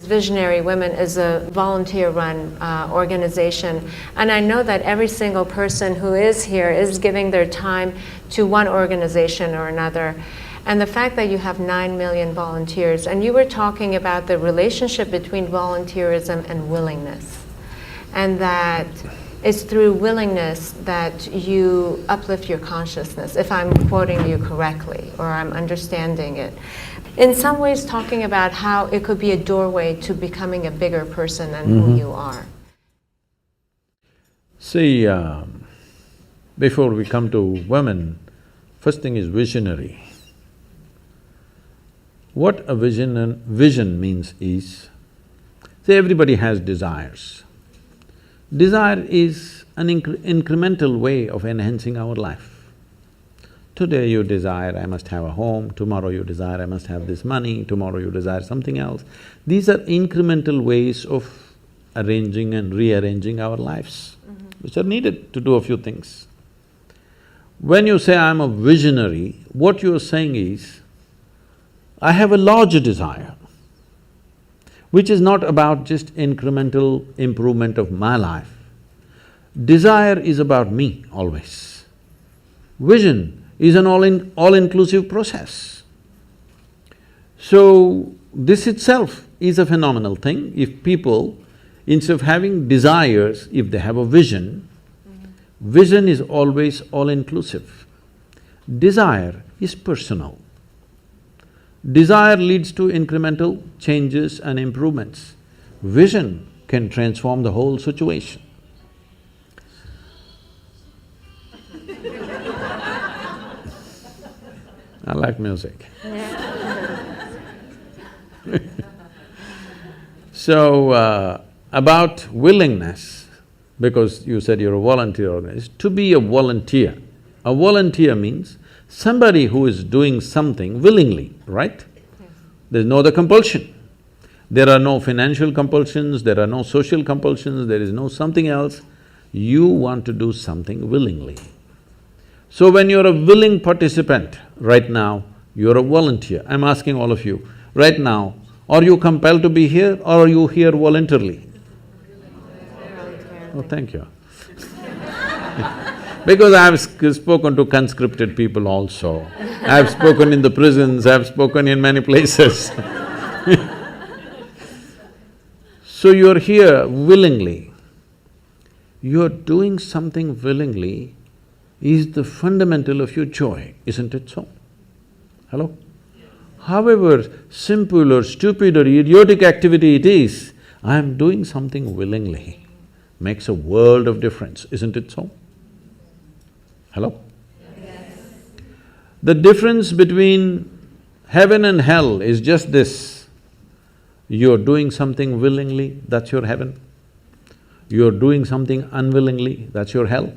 Visionary Women is a volunteer-run organization, and I know that every single person who is here is giving their time to one organization or another. And the fact that you have 9 million volunteers, and you were talking about the relationship between volunteerism and willingness, and that it's through willingness that you uplift your consciousness, if I'm quoting you correctly, or I'm understanding it. In some ways talking about how it could be a doorway to becoming a bigger person than who you are. See, before we come to women, first thing is visionary. What a vision means is, say everybody has desires. Desire is an incremental way of enhancing our life. Today you desire, I must have a home, tomorrow you desire, I must have this money, tomorrow you desire something else. These are incremental ways of arranging and rearranging our lives, which are needed to do a few things. When you say, I'm a visionary, what you're saying is, I have a larger desire, which is not about just incremental improvement of my life. Desire is about me always. Vision is an all-inclusive process. So, this itself is a phenomenal thing. If people, instead of having desires, if they have a vision, vision is always all-inclusive. Desire is personal. Desire leads to incremental changes and improvements. Vision can transform the whole situation. I like music. So, about willingness, because you said you're a volunteer organization, to be a volunteer means somebody who is doing something willingly, right? Yes. There's no other compulsion. There are no financial compulsions, there are no social compulsions, there is no something else. You want to do something willingly. So when you're a willing participant, right now, you're a volunteer. I'm asking all of you, right now, are you compelled to be here or are you here voluntarily? Oh, thank you. Because I've spoken to conscripted people also. I've spoken in the prisons, I've spoken in many places. So you're here willingly. You're doing something willingly is the fundamental of your joy, isn't it so? Hello? However simple or stupid or idiotic activity it is, I am doing something willingly, makes a world of difference, isn't it so? Hello? Yes. The difference between heaven and hell is just this. You're doing something willingly, that's your heaven. You're doing something unwillingly, that's your hell.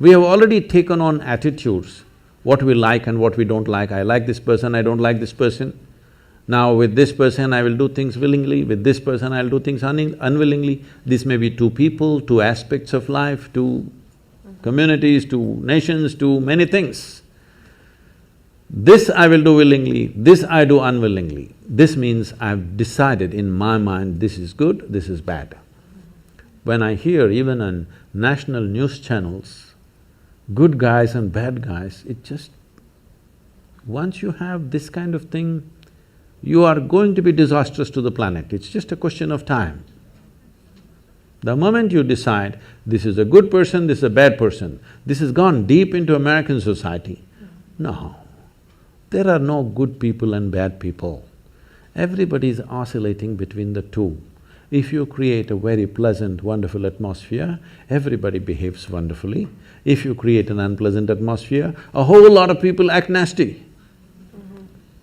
We have already taken on attitudes, what we like and what we don't like. I like this person, I don't like this person. Now with this person I will do things willingly, with this person I'll do things unwillingly. This may be two people, two aspects of life, two communities, two nations, two many things. This I will do willingly, this I do unwillingly. This means I've decided in my mind this is good, this is bad. When I hear even on national news channels, good guys and bad guys, it just… once you have this kind of thing, you are going to be disastrous to the planet, it's just a question of time. The moment you decide, this is a good person, this is a bad person, this has gone deep into American society. No, there are no good people and bad people. Everybody is oscillating between the two. If you create a very pleasant, wonderful atmosphere, everybody behaves wonderfully. If you create an unpleasant atmosphere, a whole lot of people act nasty.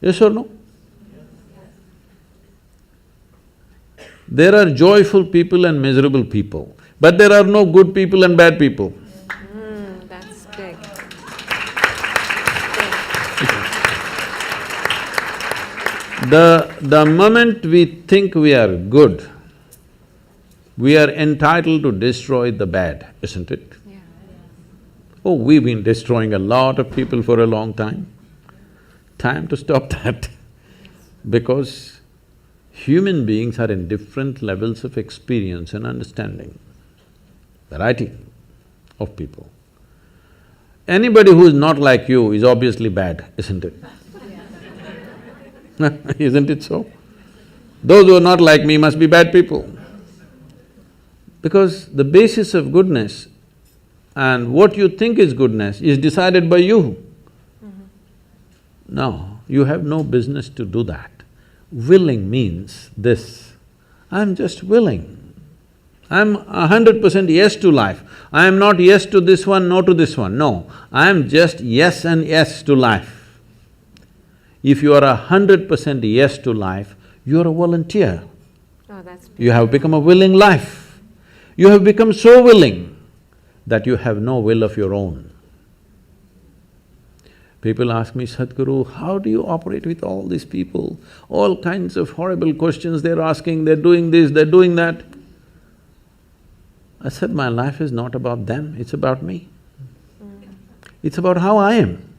Yes or no? There are joyful people and miserable people, but there are no good people and bad people. That's big. The moment we think we are good, we are entitled to destroy the bad, isn't it? Yeah. Oh, we've been destroying a lot of people for a long time. Time to stop that. Because human beings are in different levels of experience and understanding, variety of people. Anybody who is not like you is obviously bad, isn't it? Isn't it so? Those who are not like me must be bad people. Because the basis of goodness and what you think is goodness is decided by you. No, you have no business to do that. Willing means this, I'm just willing. I'm 100% yes to life. I am not yes to this one, no to this one, no. I am just yes and yes to life. If you are 100% yes to life, you are a volunteer. Oh, that's beautiful. You have become a willing life. You have become so willing that you have no will of your own. People ask me, Sadhguru, how do you operate with all these people? All kinds of horrible questions they're asking, they're doing this, they're doing that. I said, my life is not about them, it's about me. It's about how I am.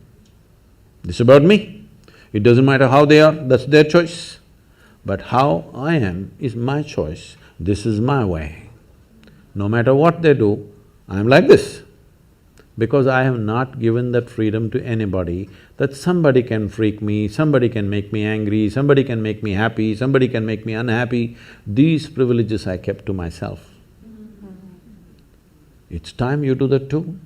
It's about me. It doesn't matter how they are, that's their choice. But how I am is my choice, this is my way. No matter what they do, I'm like this. Because I have not given that freedom to anybody, that somebody can freak me, somebody can make me angry, somebody can make me happy, somebody can make me unhappy. These privileges I kept to myself. It's time you do that too.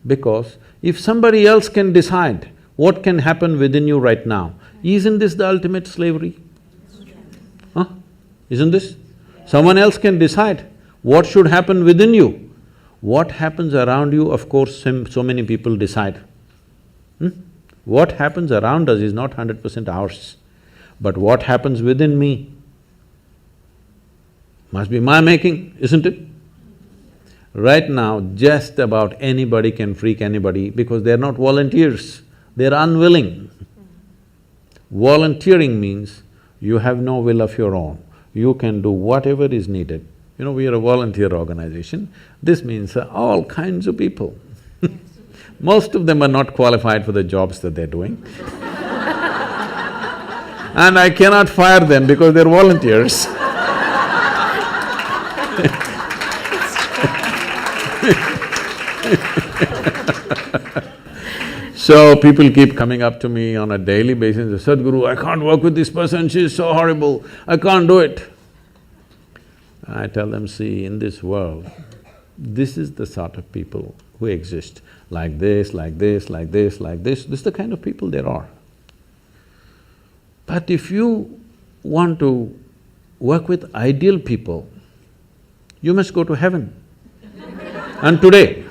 Because if somebody else can decide what can happen within you right now, isn't this the ultimate slavery? Huh? Isn't this? Someone else can decide what should happen within you. What happens around you, of course, so many people decide. What happens around us is not 100% ours. But what happens within me must be my making, isn't it? Right now, just about anybody can freak anybody because they're not volunteers, they're unwilling. Volunteering means you have no will of your own, you can do whatever is needed. You know, we are a volunteer organization, this means all kinds of people. Most of them are not qualified for the jobs that they're doing. And I cannot fire them because they're volunteers. So people keep coming up to me on a daily basis, Sadhguru, I can't work with this person, she's so horrible, I can't do it. I tell them, see, in this world, this is the sort of people who exist, like this, like this, like this, like this is the kind of people there are. But if you want to work with ideal people, you must go to heaven. And today.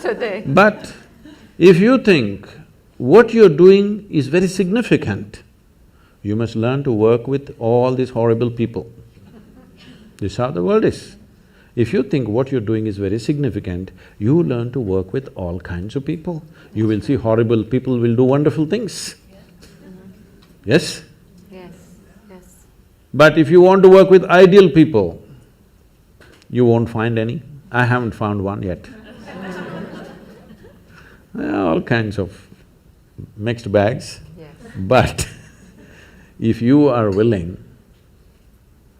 Today. But if you think what you're doing is very significant, you must learn to work with all these horrible people. This is how the world is. If you think what you're doing is very significant, you learn to work with all kinds of people. You will see horrible people will do wonderful things. Yes? Yes, yes. But if you want to work with ideal people, you won't find any. I haven't found one yet. All kinds of mixed bags. Yes. But if you are willing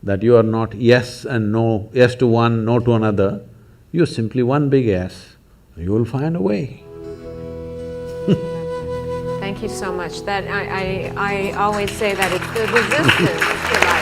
that you are not yes and no, yes to one, no to another, you're simply one big yes, you will find a way. Thank you so much. That I always say that it's the resistance, if you like,